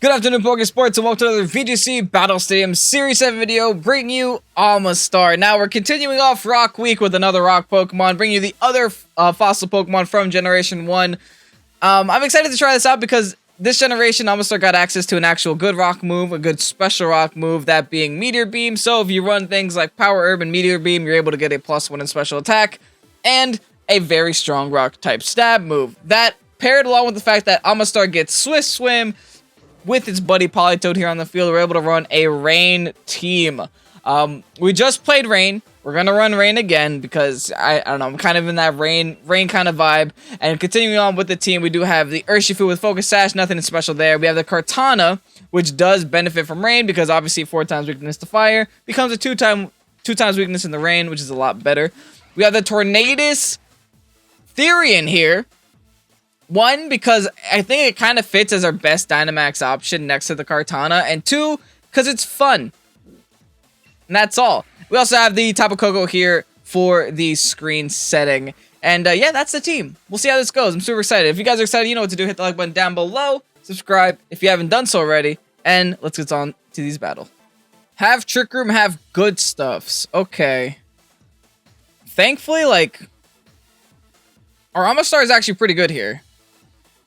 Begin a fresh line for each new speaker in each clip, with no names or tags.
Good afternoon, Pokésports, and welcome to another VGC Battle Stadium Series 7 video, bringing you OMASTAR. Now, we're continuing off Rock Week with another Rock Pokemon, bringing you the other fossil Pokemon from Generation 1. I'm excited to try this out because this generation, OMASTAR got access to an actual good Rock move, a good special Rock move, that being Meteor Beam. So if you run things like Power Herb and Meteor Beam, you're able to get a +1 in special attack, and a very strong Rock-type stab move. That, paired along with the fact that OMASTAR gets Swift Swim, with its buddy Politoed here on the field, we're able to run a Rain team. We just played Rain. We're going to run Rain again because, I don't know, I'm kind of in that rain kind of vibe. And continuing on with the team, we do have the Urshifu with Focus Sash, nothing special there. We have the Kartana, which does benefit from Rain because obviously 4 times weakness to Fire becomes a 2 times weakness in the Rain, which is a lot better. We have the Tornadus Therian here. One, because I think it kind of fits as our best Dynamax option next to the Kartana. And 2, because it's fun. And that's all. We also have the Tapu Koko here for the screen setting. And yeah, that's the team. We'll see how this goes. I'm super excited. If you guys are excited, you know what to do. Hit the like button down below. Subscribe if you haven't done so already. And let's get on to these battles. Have Trick Room, have good stuffs. Okay. Thankfully, like, our OMASTAR is actually pretty good here.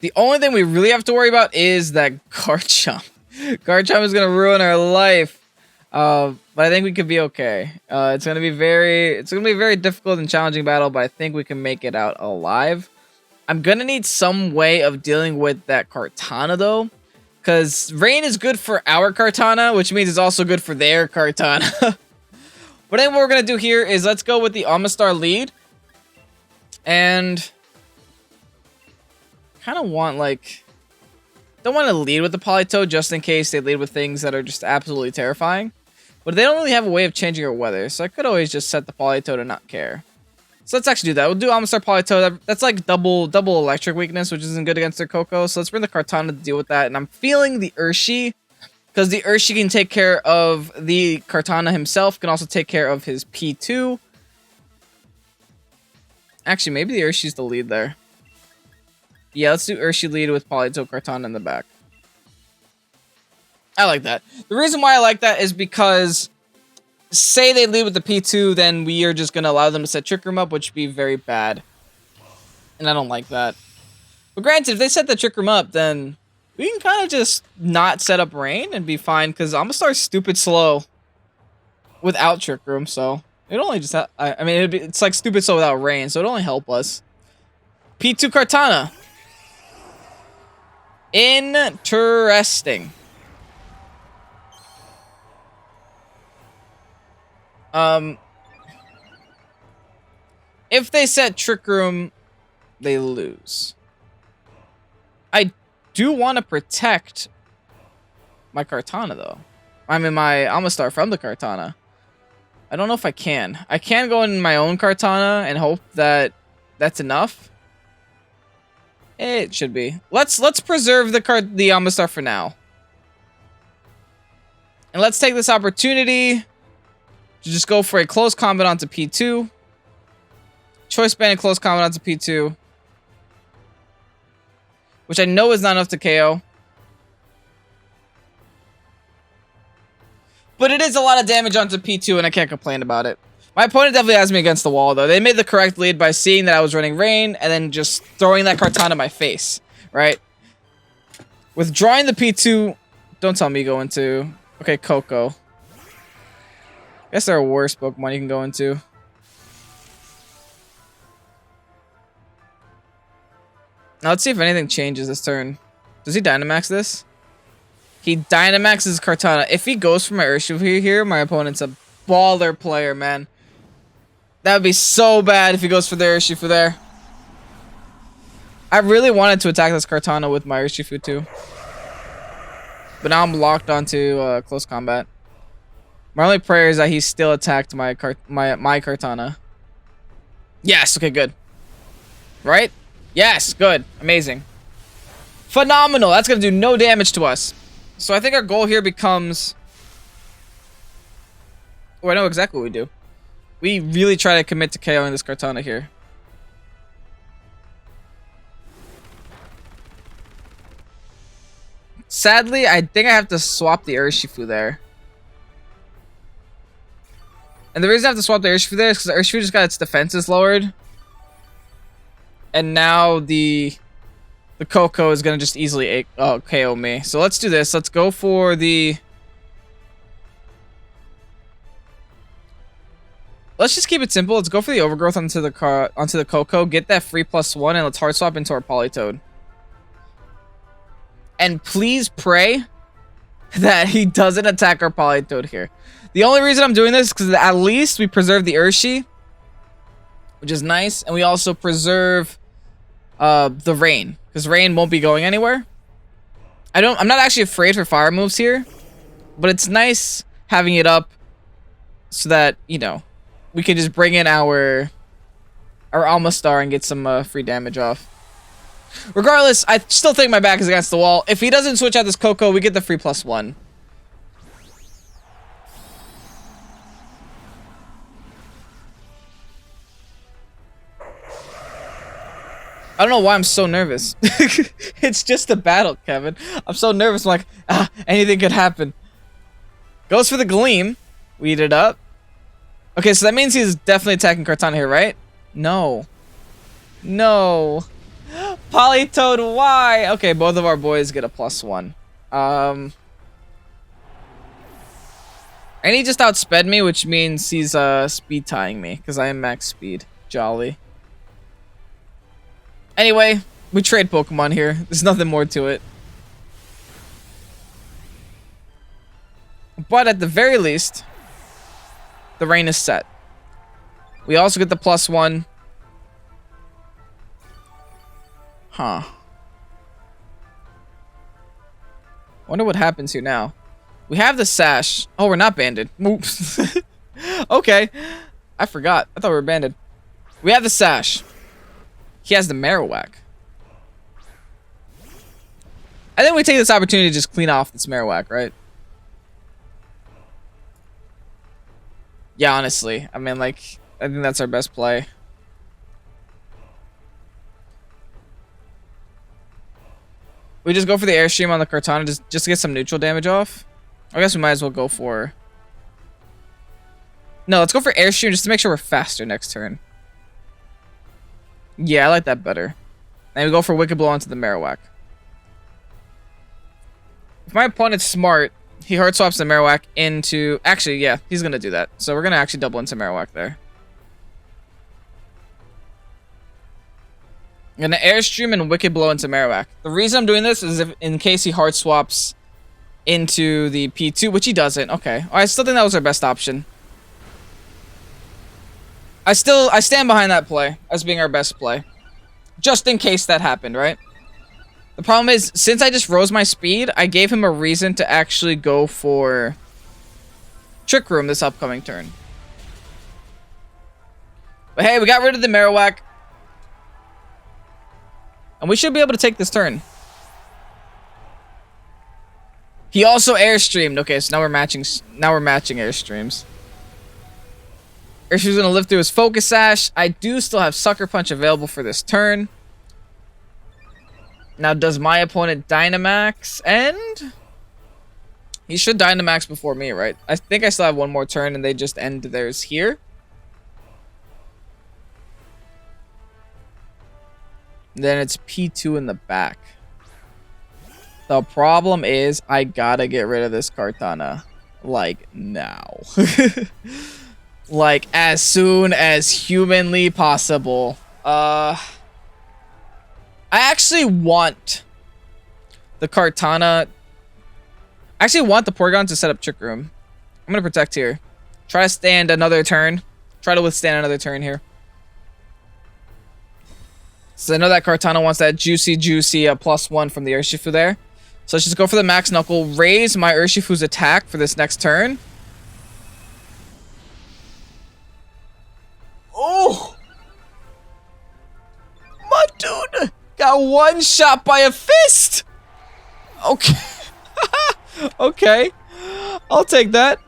The only thing we really have to worry about is that Garchomp. Garchomp is going to ruin our life. But I think we could be okay. It's going to be a very difficult and challenging battle, but I think we can make it out alive. I'm going to need some way of dealing with that Kartana, though. Because Rain is good for our Kartana, which means it's also good for their Kartana. But then what we're going to do here is let's go with the OMASTAR lead. And kind of want, like, don't want to lead with the Politoed just in case they lead with things that are just absolutely terrifying. But they don't really have a way of changing our weather, so I could always just set the Politoed and not care. So let's actually do that. We'll do OMASTAR Politoed. That's like double electric weakness, which isn't good against their Koko. So let's bring the Kartana to deal with that. And I'm feeling the Urshi, because the Urshi can take care of the Kartana himself, can also take care of his P2. Actually, maybe the Urshi's the lead there. Yeah, let's do Urshi lead with Politoed Kartana in the back. I like that. The reason why I like that is because, say they lead with the P2, then we are just going to allow them to set Trick Room up, which would be very bad. And I don't like that. But granted, if they set the Trick Room up, then we can kind of just not set up Rain and be fine, because OMASTAR's stupid slow without Trick Room, so it only just, I mean, it's like stupid slow without Rain, so it'd only help us. P2 Kartana. Interesting. If they set Trick Room, they lose. I do want to protect my Kartana, though. I mean, my OMASTAR from the Kartana. I don't know if I can. I can go in my own Kartana and hope that that's enough. It should be. Let's preserve the OMASTAR for now. And let's take this opportunity to just go for a close combat onto P2. Choice band and close combat onto P2. Which I know is not enough to KO. But it is a lot of damage onto P2 and I can't complain about it. My opponent definitely has me against the wall, though. They made the correct lead by seeing that I was running Rain and then just throwing that Kartana in my face, right? Withdrawing the P2, don't tell me go into... Okay, Koko. I guess there are worse Pokemon you can go into. Now, let's see if anything changes this turn. Does he Dynamax this? He Dynamaxes Kartana. If he goes for my Urshifu here, my opponent's a baller player, man. That would be so bad if he goes for the Urshifu there. I really wanted to attack this Kartana with my Urshifu too. But now I'm locked onto close combat. My only prayer is that he still attacked my Kartana. Yes, okay, good. Right? Yes, good. Amazing. Phenomenal. That's going to do no damage to us. So I think our goal here becomes... Oh, I know exactly what we do. We really try to commit to KOing this Kartana here. Sadly, I think I have to swap the Urshifu there. And the reason I have to swap the Urshifu there is because the Urshifu just got its defenses lowered. And now the Koko is going to just easily KO me. So let's do this. Let's go for the... Let's just keep it simple. Let's go for the Overgrowth onto the Koko. Get that free +1 and let's hard swap into our Politoed. And please pray that he doesn't attack our Politoed here. The only reason I'm doing this is because at least we preserve the Urshi, which is nice, and we also preserve the Rain, because Rain won't be going anywhere. I'm not actually afraid for fire moves here, but it's nice having it up so that, you know, we can just bring in our OMASTAR and get some free damage off. Regardless, I still think my back is against the wall. If he doesn't switch out this Koko, we get the free +1. I don't know why I'm so nervous. It's just a battle, Kevin. I'm so nervous. I'm like, anything could happen. Goes for the Gleam. We eat it up. Okay, so that means he's definitely attacking Kartana here, right? No. No. Politoed, why? Okay, both of our boys get a +1. And he just outsped me, which means he's speed tying me, because I am max speed. Jolly. Anyway, we trade Pokemon here. There's nothing more to it. But at the very least, the Rain is set. We also get the +1. Huh. Wonder what happens here now. We have the Sash. Oh, we're not banded. Oops. Okay. I forgot. I thought we were banded. We have the Sash. He has the Marowak. I think we take this opportunity to just clean off this Marowak, right? Yeah, honestly. I mean, like, I think that's our best play. We just go for the Airstream on the Kartana just to get some neutral damage off. I guess we might as well go for... No, let's go for Airstream just to make sure we're faster next turn. Yeah, I like that better. And we go for Wicked Blow onto the Marowak. If my opponent's smart, he hard swaps the Marowak into... Actually, yeah, he's going to do that. So we're going to actually double into Marowak there. I'm going to Airstream and Wicked Blow into Marowak. The reason I'm doing this is in case he hard swaps into the P2, which he doesn't. Okay. I still think that was our best option. I stand behind that play as being our best play. Just in case that happened, right? The problem is, since I just rose my speed, I gave him a reason to actually go for Trick Room this upcoming turn. But hey, we got rid of the Marowak. And we should be able to take this turn. He also Airstreamed. Okay, so now we're matching Airstreams. Urshifu's gonna live through his Focus Sash. I do still have Sucker Punch available for this turn. Now, does my opponent Dynamax end? He should Dynamax before me, right? I think I still have one more turn and they just end theirs here. Then it's P2 in the back. The problem is I gotta get rid of this Kartana. Like, now. Like, as soon as humanly possible. I actually want the Kartana... I actually want the Porygon to set up Trick Room. I'm going to Protect here. Try to stand another turn. Try to withstand another turn here. So I know that Kartana wants that juicy +1 from the Urshifu there. So let's just go for the Max Knuckle. Raise my Urshifu's attack for this next turn. Oh! My dude got one shot by a fist! Okay. Okay. I'll take that.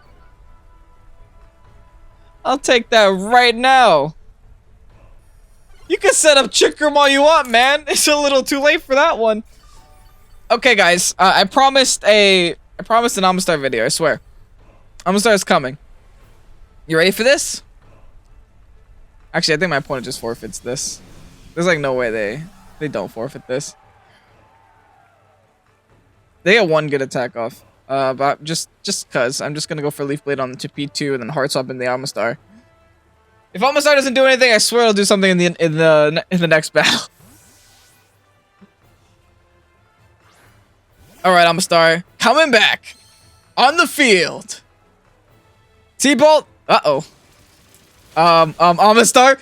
I'll take that right now. You can set up Trick Room all you want, man. It's a little too late for that one. Okay, guys. I promised an OMASTAR video. I swear. OMASTAR is coming. You ready for this? Actually, I think my opponent just forfeits this. There's like no way they don't forfeit this. They get one good attack off. But just cause I'm just gonna go for Leaf Blade on the P2 and then Heart Swap in the OMASTAR. If OMASTAR doesn't do anything, I swear it'll do something in the next battle. All right, OMASTAR coming back on the field. T-Bolt. Uh-oh. OMASTAR.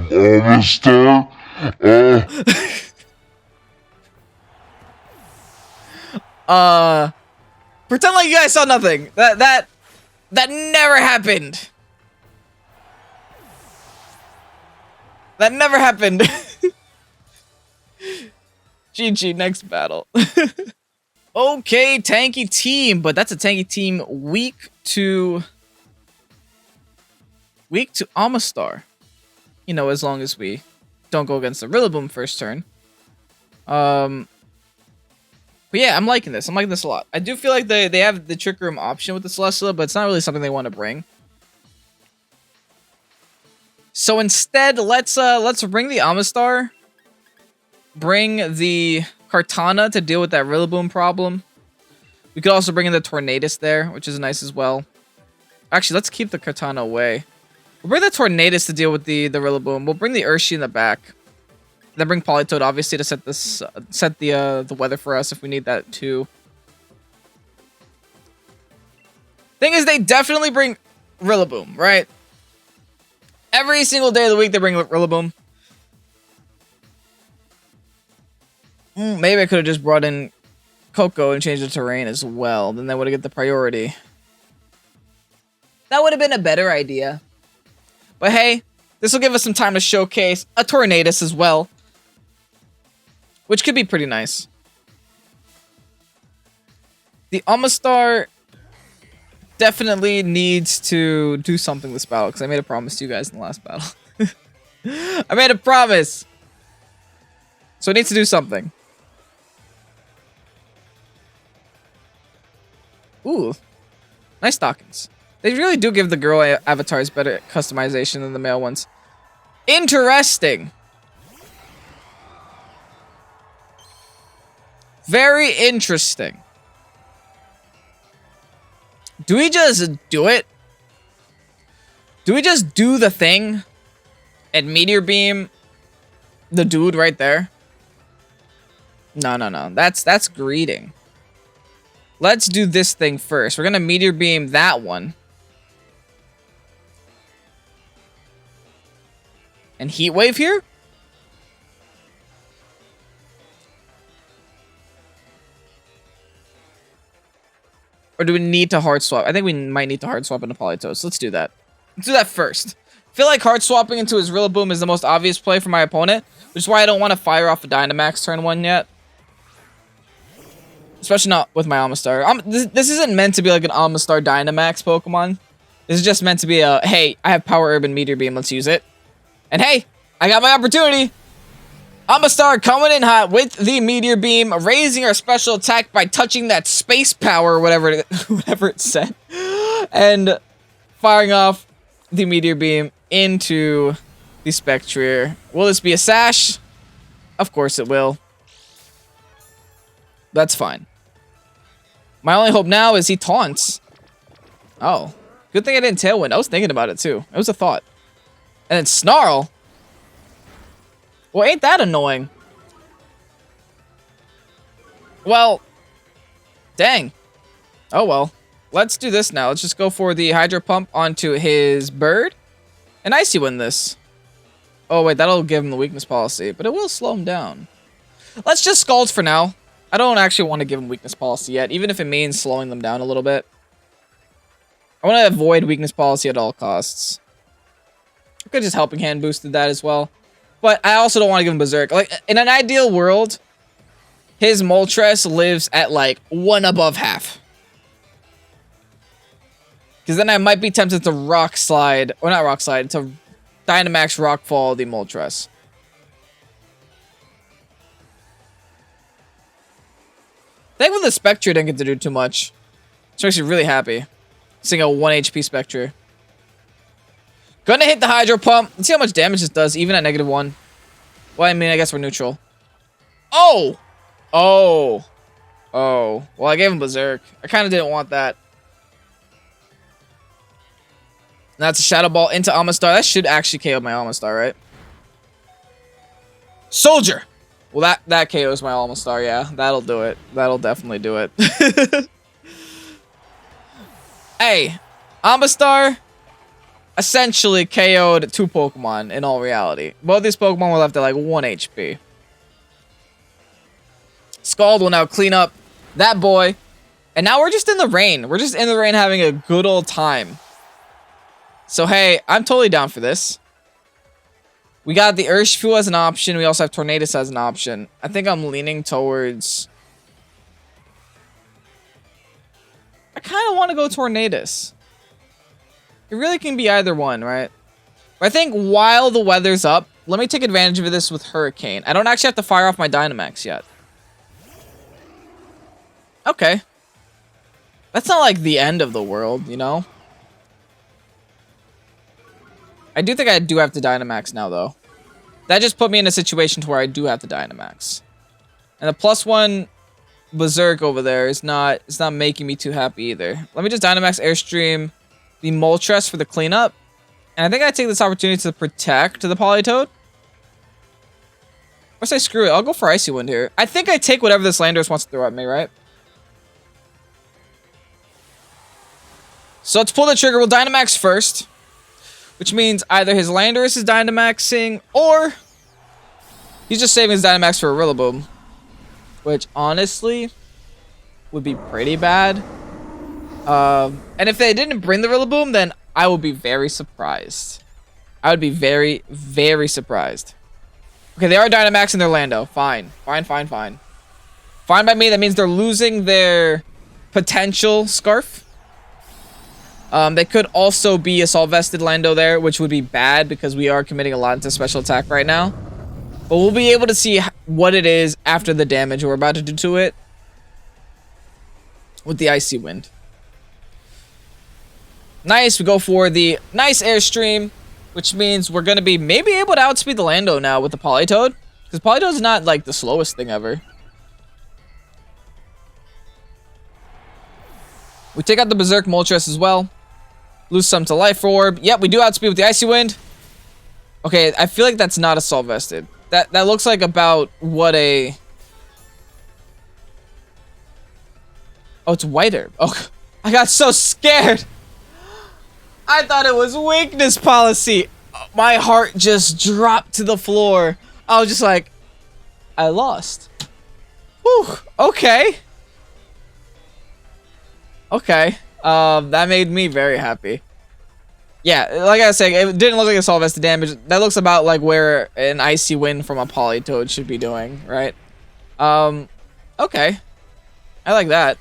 OMASTAR.
Pretend like you guys saw nothing. That never happened. That never happened. GG, next battle. Okay, tanky team, but that's a tanky team weak to OMASTAR. You know, as long as we don't go against the Rillaboom first turn. But yeah, I'm liking this. I'm liking this a lot. I do feel like they have the Trick Room option with the Celesteela, but it's not really something they want to bring. So instead, let's bring the OMASTAR. Bring the Kartana to deal with that Rillaboom problem. We could also bring in the Tornadus there, which is nice as well. Actually, let's keep the Kartana away. We'll bring the Tornadus to deal with the Rillaboom. We'll bring the Urshi in the back. Then bring Politoed, obviously, to set the weather for us if we need that too. Thing is, they definitely bring Rillaboom, right? Every single day of the week, they bring Rillaboom. Maybe I could have just brought in Koko and changed the terrain as well. Then they would have get the priority. That would have been a better idea. But hey, this will give us some time to showcase a Tornadus as well. Which could be pretty nice. The OMASTAR definitely needs to do something this battle, because I made a promise to you guys in the last battle. I made a promise! So it needs to do something. Ooh. Nice stockings. They really do give the girl avatars better customization than the male ones. Interesting! Very interesting. Do we just do it? Do we just do the thing? And Meteor Beam the dude right there? No. That's greeting. Let's do this thing first. We're gonna Meteor Beam that one. And Heat Wave here? Or do we need to hard swap? I think we might need to hard swap into Politoed. So let's do that. Let's do that first. I feel like hard swapping into his Rillaboom is the most obvious play for my opponent, which is why I don't want to fire off a Dynamax turn 1 yet. Especially not with my OMASTAR. This isn't meant to be like an OMASTAR Dynamax Pokemon. This is just meant to be a, hey, I have Power Urban Meteor Beam, let's use it. And hey, I got my opportunity. OMASTAR coming in hot with the Meteor Beam, raising our special attack by touching that space power, whatever it said, and firing off the Meteor Beam into the Spectrier. Will this be a Sash? Of course it will. That's fine. My only hope now is he taunts. Oh. Good thing I didn't Tailwind. I was thinking about it too. It was a thought. And then Snarl. Well, ain't that annoying? Well. Dang. Oh well. Let's do this now. Let's just go for the Hydro Pump onto his Bird. And Icy Wind this. Oh wait, that'll give him the weakness policy. But it will slow him down. Let's just Scald for now. I don't actually want to give him weakness policy yet, even if it means slowing them down a little bit. I want to avoid weakness policy at all costs. I could just Helping Hand boosted that as well. But I also don't want to give him Berserk. Like, in an ideal world, his Moltres lives at, like, 1 above half. Because then I might be tempted to Rock Slide, or not Rock Slide, to Dynamax Rockfall the Moltres. Thankfully the Spectrier didn't get to do too much. Which makes me really happy. Seeing a 1 HP Spectrier. Gonna hit the Hydro Pump. Let's see how much damage this does, even at -1. Well, I mean, I guess we're neutral. Oh! Oh. Oh. Well, I gave him Berserk. I kind of didn't want that. That's a Shadow Ball into OMASTAR. That should actually KO my OMASTAR, right? Soldier! Well, that KOs my OMASTAR, yeah. That'll do it. That'll definitely do it. Hey, OMASTAR essentially KO'd 2 Pokemon in all reality. Both these Pokemon were left at like 1 HP. Scald will now clean up that boy. And now we're just in the rain. We're just in the rain having a good old time. So hey, I'm totally down for this. We got the Urshifu as an option. We also have Tornadus as an option. I think I'm leaning towards... I kind of want to go Tornadus. It really can be either one, right? But I think while the weather's up, let me take advantage of this with Hurricane. I don't actually have to fire off my Dynamax yet. Okay. That's not like the end of the world, you know? I do think I do have to Dynamax now, though. That just put me in a situation to where I do have to Dynamax. And the +1 Berserk over there is not making me too happy either. Let me just Dynamax Airstream the Moltres for the cleanup. And I think I take this opportunity to protect the Politoed. Or say screw it, I'll go for Icy Wind here. I think I take whatever this Landorus wants to throw at me, right? So let's pull the trigger. We'll Dynamax first. Which means either his Landorus is Dynamaxing, or he's just saving his Dynamax for a Rillaboom. Which, honestly, would be pretty bad. And if they didn't bring the Rillaboom, then I would be very surprised. I would be very, very surprised. Okay, they are Dynamaxing their Lando. Fine. Fine, fine, fine. Fine by me. That means they're losing their potential Scarf. They could also be a Solvested Lando there, which would be bad because we are committing a lot into special attack right now. But we'll be able to see what it is after the damage we're about to do to it with the Icy Wind. Nice, we go for the nice Airstream, which means we're going to be maybe able to outspeed the Lando now with the Politoed. Because Politoed's not like the slowest thing ever. We take out the Berserk Moltres as well. Lose some to Life Orb. Yep, we do outspeed with the Icy Wind. Okay, I feel like that's not a Solvested. That looks like about what a... Oh, it's White Herb. Oh, I got so scared. I thought it was Weakness Policy. My heart just dropped to the floor. I was just like, I lost. Whew, okay. Okay. That made me very happy. Yeah, like I was saying, it didn't look like a Solvested damage. That looks about like where an Icy Wind from a Politoed should be doing, right? Okay. I like that.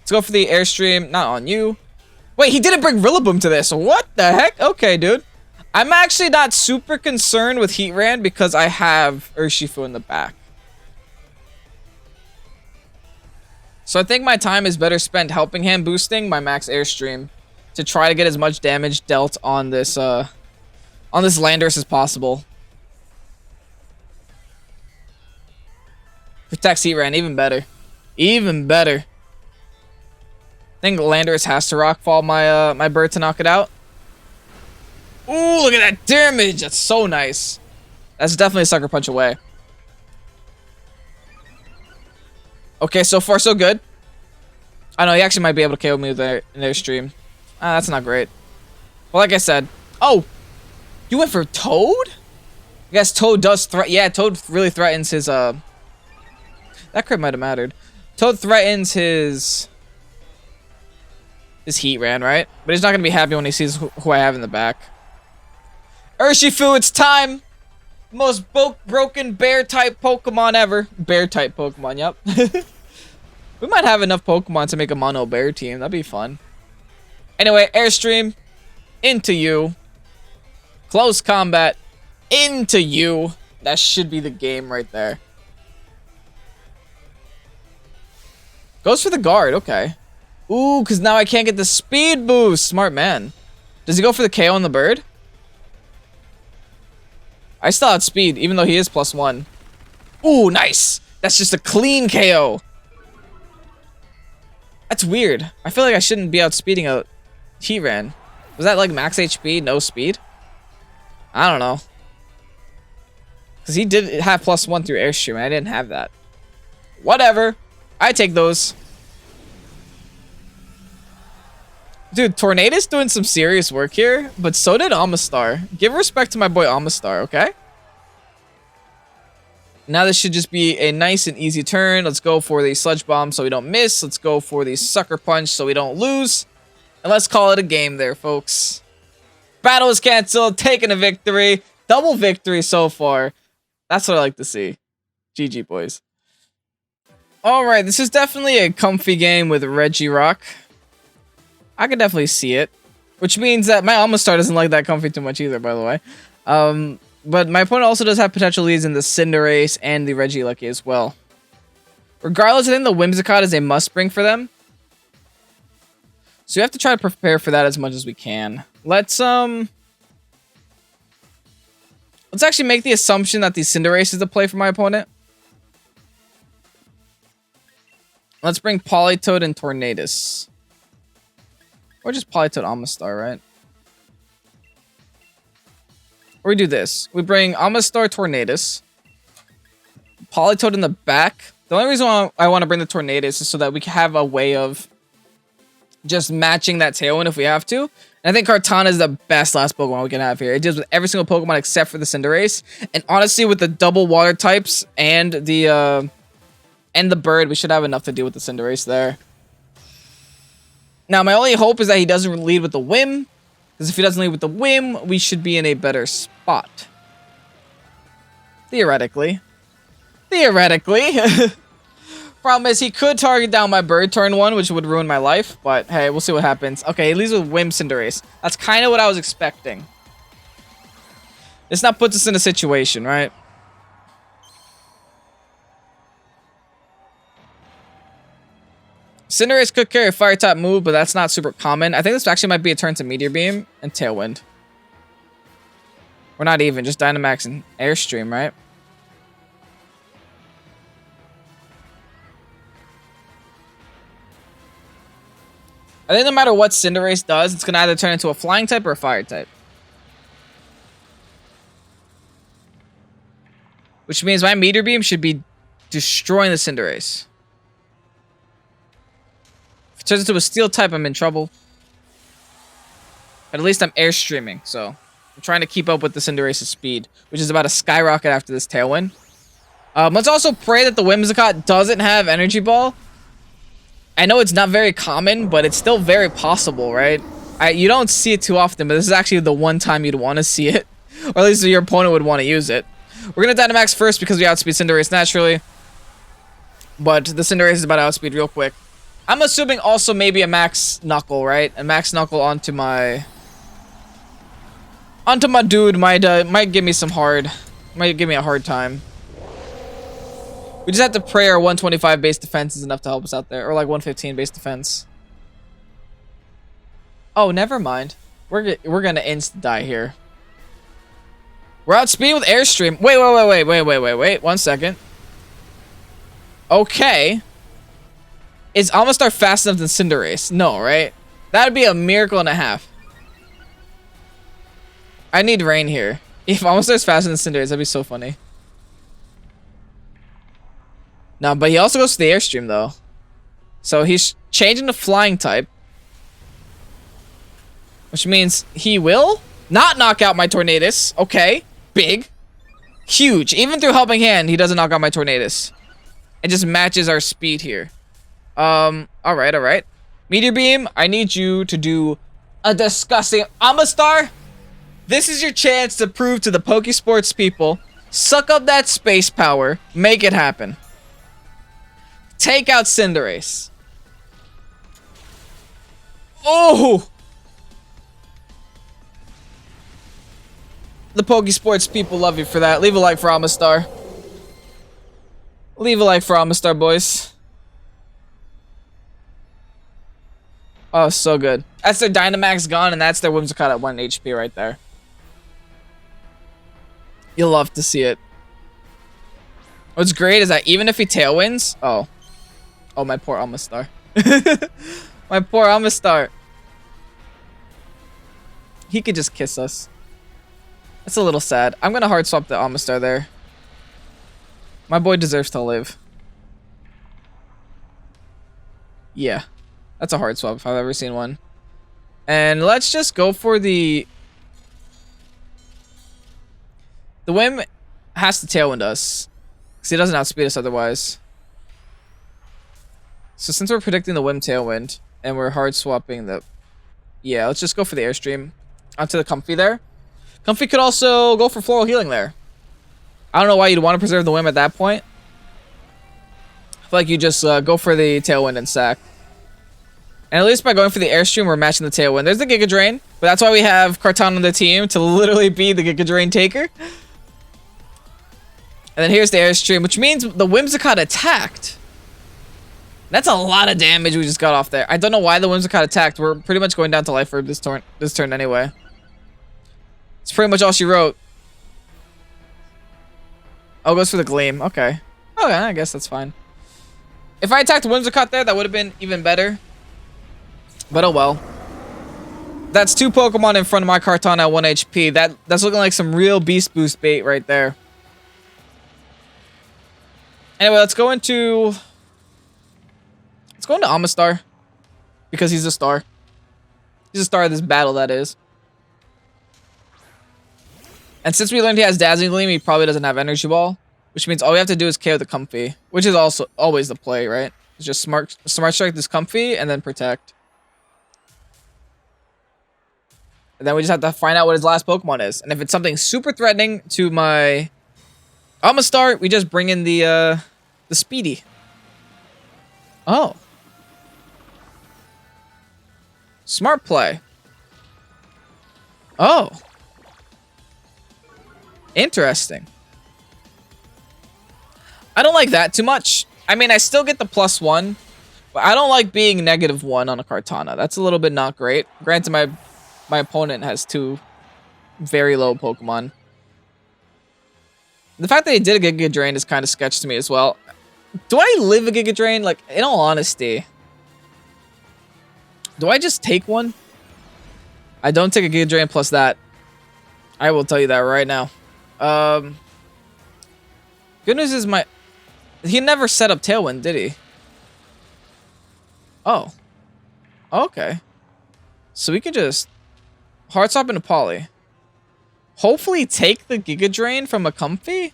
Let's go for the Airstream. Not on you. Wait, he didn't bring Rillaboom to this. What the heck? Okay, dude. I'm actually not super concerned with Heatran because I have Urshifu in the back. So I think my time is better spent helping him boosting my max Airstream to try to get as much damage dealt on this Landorus as possible. Protects Heatran, even better. Even better. I think Landorus has to Rockfall my bird to knock it out. Ooh, look at that damage! That's so nice. That's definitely a Sucker Punch away. Okay, so far so good. I know he actually might be able to KO me with an Airstream. That's not great. Well, like I said. Oh! You went for Toad? I guess Toad does yeah, Toad really threatens his, That crit might have mattered. Toad threatens his Heatran, right? But he's not going to be happy when he sees who I have in the back. Urshifu, it's time! Most broken bear-type Pokemon ever. Bear-type Pokemon, yep. We might have enough Pokemon to make a mono bear team. That'd be fun. Anyway, Airstream. Into you. Close combat. Into you. That should be the game right there. Goes for the guard, okay. Ooh, because now I can't get the speed boost. Smart man. Does he go for the KO on the bird? I still outspeed, even though he is +1. Ooh, nice. That's just a clean KO. That's weird. I feel like I shouldn't be outspeeding a Heatran. Was that like max HP, no speed? I don't know. Because he did have +1 through Airstream, and I didn't have that. Whatever. I take those. Dude, Tornado's doing some serious work here, but so did OMASTAR. Give respect to my boy OMASTAR, okay? Now this should just be a nice and easy turn. Let's go for the Sludge Bomb so we don't miss. Let's go for the Sucker Punch so we don't lose. And let's call it a game there, folks. Battle is canceled, taking a victory. Double victory so far. That's what I like to see. GG, boys. Alright, this is definitely a comfy game with Regirock. I can definitely see it. Which means that my OMASTAR doesn't like that comfy too much either, by the way. But my opponent also does have potential leads in the Cinderace and the Regieleki as well. Regardless, I think the Whimsicott is a must-bring for them. So we have to try to prepare for that as much as we can. Let's actually make the assumption that the Cinderace is the play for my opponent. Let's bring Politoed and Tornadus. Or just Politoed OMASTAR, right? Or we do this. We bring OMASTAR Tornadus. Politoed in the back. The only reason why I want to bring the Tornadus is so that we can have a way of just matching that Tailwind if we have to. And I think Kartana is the best last Pokemon we can have here. It deals with every single Pokemon except for the Cinderace. And honestly, with the double water types and the bird, we should have enough to deal with the Cinderace there. Now, my only hope is that he doesn't lead with the Whim. Because if he doesn't lead with the Whim, we should be in a better spot. Theoretically. Theoretically. Problem is, he could target down my bird turn 1, which would ruin my life. But, hey, we'll see what happens. Okay, he leads with Whim Cinderace. That's kind of what I was expecting. This now puts us in a situation, right? Cinderace could carry a Fire-type move, but that's not super common. I think this actually might be a turn to Meteor Beam and Tailwind. Or not even, just Dynamax and Airstream, right? I think no matter what Cinderace does, it's going to either turn into a Flying type or a Fire type. Which means my Meteor Beam should be destroying the Cinderace. If it turns into a Steel type, I'm in trouble. But at least I'm Airstreaming, so I'm trying to keep up with the Cinderace's speed, which is about to skyrocket after this Tailwind. Let's also pray that the Whimsicott doesn't have Energy Ball. I know it's not very common, but it's still very possible, right? You don't see it too often, but this is actually the one time you'd want to see it. Or at least your opponent would want to use it. We're going to Dynamax first because we outspeed Cinderace naturally. But the Cinderace is about to outspeed real quick. I'm assuming also maybe a Max Knuckle, right? A Max Knuckle onto my dude might give me some might give me a hard time. We just have to pray our 125 base defense is enough to help us out there. Or like 115 base defense. Oh, never mind. We're gonna insta die here. We're outspeeding with Airstream. Wait. 1 second. Okay. Is OMASTAR fast enough than Cinderace? No, right? That would be a miracle and a half. I need rain here. If OMASTAR's faster than Cinderace, that'd be so funny. No, but he also goes to the Airstream, though. So he's changing the Flying type. Which means he will not knock out my Tornadus. Okay. Big. Huge. Even through Helping Hand, he doesn't knock out my Tornadus. It just matches our speed here. Alright. Meteor Beam, I need you to do a disgusting... OMASTAR, this is your chance to prove to the Pokésports people, suck up that space power, make it happen. Take out Cinderace. Oh! The Pokésports people love you for that. Leave a like for OMASTAR. Leave a like for OMASTAR, boys. Oh, so good. That's their Dynamax gone, and that's their Whimsicott at 1 HP right there. You'll love to see it. What's great is that even if he Tailwinds... Oh. Oh, my poor OMASTAR. My poor OMASTAR. He could just kiss us. That's a little sad. I'm going to hard swap the OMASTAR there. My boy deserves to live. Yeah. That's a hard swap if I've ever seen one. And let's just go for the... The Whim has to Tailwind us. Because he doesn't outspeed us otherwise. So since we're predicting the Whim Tailwind, and we're hard swapping the... Yeah, let's just go for the Airstream onto the Comfey there. Comfey could also go for Floral Healing there. I don't know why you'd want to preserve the Whim at that point. I feel like you just go for the Tailwind and sack. And at least by going for the Airstream, we're matching the Tailwind. There's the Giga Drain, but that's why we have Kartana on the team to literally be the Giga Drain taker. And then here's the Airstream, which means the Whimsicott attacked. That's a lot of damage we just got off there. I don't know why the Whimsicott attacked. We're pretty much going down to life for this turn anyway. It's pretty much all she wrote. Oh, goes for the Gleam. Okay. Okay, I guess that's fine. If I attacked Whimsicott there, that would have been even better. But oh well. That's 2 Pokemon in front of my Kartana at 1 HP. That's looking like some real Beast Boost bait right there. Anyway, let's go into OMASTAR. Because he's a star. He's a star of this battle, that is. And since we learned he has Dazzling Gleam, he probably doesn't have Energy Ball. Which means all we have to do is KO the Comfey. Which is also always the play, right? It's just Smart Strike this Comfey and then Protect. And then we just have to find out what his last Pokemon is. And if it's something super threatening to my OMASTAR, we just bring in the Speedy. Oh. Smart play. Oh. Interesting. I don't like that too much. I mean, I still get the +1, but I don't like being -1 on a Kartana. That's a little bit not great. Granted, my opponent has 2 very low Pokemon. The fact that he did a Giga Drain is kind of sketch to me as well. Do I live a Giga Drain? Like, in all honesty. Do I just take one? I don't take a Giga Drain plus that. I will tell you that right now. Good news is he never set up Tailwind, did he? Oh. Okay. So we could just hard swap into Poly. Hopefully take the Giga Drain from a Comfey.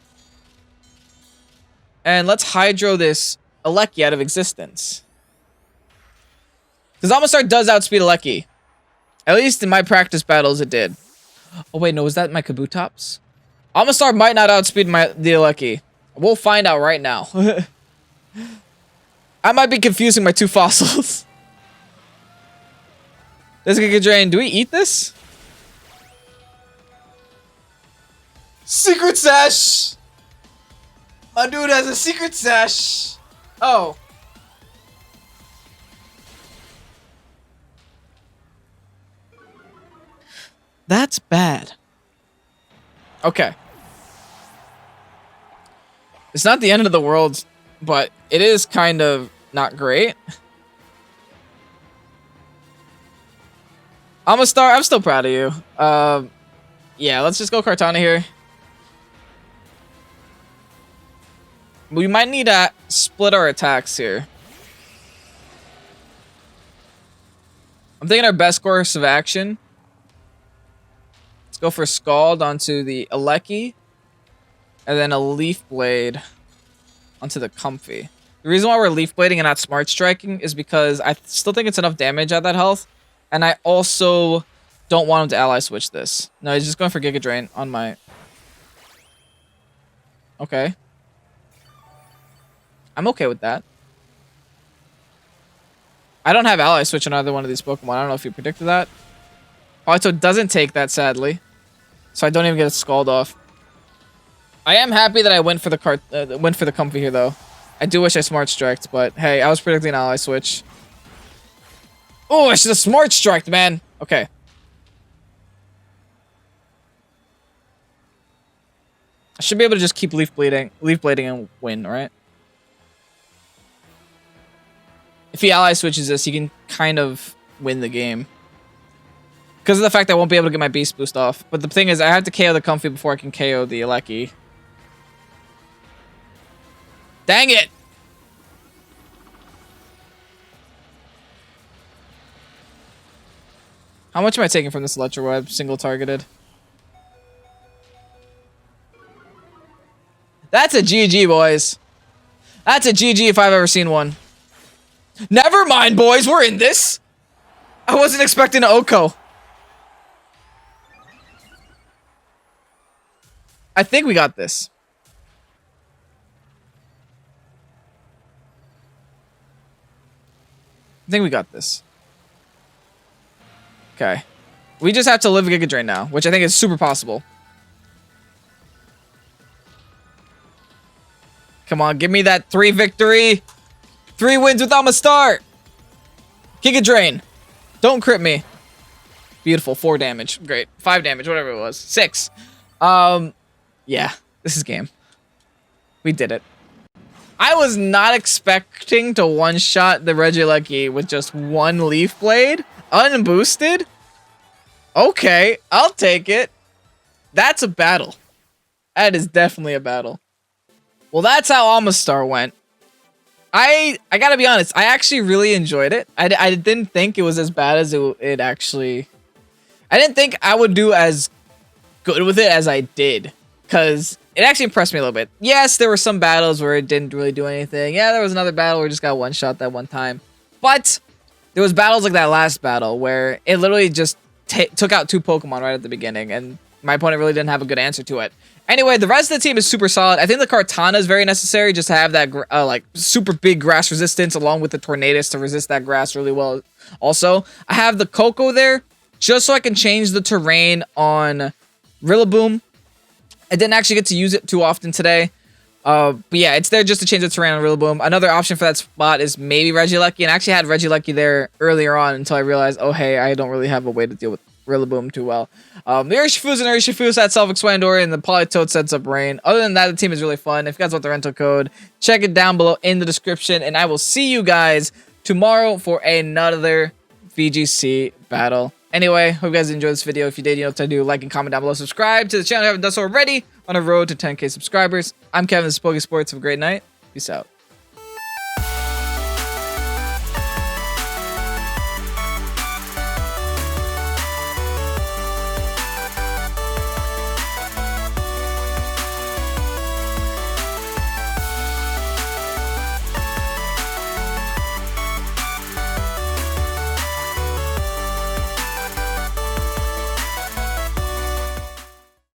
And let's Hydro this Regieleki out of existence. Because OMASTAR does outspeed Regieleki. At least in my practice battles it did. Oh wait, no, was that my Kabutops? OMASTAR might not outspeed the Regieleki. We'll find out right now. I might be confusing my 2 fossils. This Giga Drain, do we eat this? Secret Sash! My dude has a Secret Sash! Oh. That's bad. Okay. It's not the end of the world, but it is kind of not great. OMASTAR, I'm still proud of you. Yeah, let's just go Kartana here. We might need to split our attacks here. I'm thinking our best course of action. Let's go for Scald onto the Regieleki. And then a Leaf Blade onto the Comfey. The reason why we're Leaf Blading and not Smart Striking is because I still think it's enough damage at that health. And I also don't want him to Ally Switch this. No, he's just going for Giga Drain on my... Okay. I'm okay with that. I don't have Ally Switch on either one of these Pokemon. I don't know if you predicted that. Also, doesn't take that, sadly. So I don't even get a Scald off. I am happy that I went for the Comfey here, though. I do wish I Smart Striked, but hey, I was predicting Ally Switch. Oh, I should have smart striked, man. Okay. I should be able to just keep leaf blading and win, right? If he ally switches this, he can kind of win the game. Because of the fact that I won't be able to get my beast boost off. But the thing is, I have to KO the Comfey before I can KO the Regieleki. Dang it! How much am I taking from this Electro Web, single targeted? That's a GG, boys. That's a GG if I've ever seen one. Never mind, boys. We're in this. I wasn't expecting an Oko. I think we got this. I think we got this. Okay. We just have to live Giga Drain now, which I think is super possible. Come on, give me that 3 victory. 3 wins with OMASTAR. Giga Drain. Don't crit me. Beautiful. 4 damage. Great. 5 damage, whatever it was. 6. Yeah. This is game. We did it. I was not expecting to one-shot the Regieleki with just 1 Leaf Blade. Unboosted? Okay, I'll take it. That's a battle. That is definitely a battle. Well, that's how OMASTAR went. I gotta be honest, I actually really enjoyed it. I didn't think it was as bad as it actually... I didn't think I would do as good with it as I did. Because it actually impressed me a little bit. Yes, there were some battles where it didn't really do anything. Yeah, there was another battle where it just got one-shot that one time. But there was battles like that last battle where it literally just took out 2 Pokemon right at the beginning. And my opponent really didn't have a good answer to it. Anyway, the rest of the team is super solid. I think the Kartana is very necessary just to have that like super big grass resistance along with the Tornadus to resist that grass really well. Also, I have the Koko there just so I can change the terrain on Rillaboom. I didn't actually get to use it too often today. But yeah, it's there just to change the terrain on Rillaboom. Another option for that spot is maybe Regieleki. And I actually had Regieleki there earlier on until I realized, oh hey, I don't really have a way to deal with Rillaboom too well. The Urshifu's and Urshifu's, that's self-explanatory, and the Politoed sets up Rain. Other than that, the team is really fun. If you guys want the rental code, check it down below in the description, and I will see you guys tomorrow for another VGC battle. Anyway, hope you guys enjoyed this video. If you did, you know what to do. Like and comment down below. Subscribe to the channel if you haven't done so already. On a road to 10K subscribers. I'm Kevin, this is Pokésports. Have a great night. Peace out.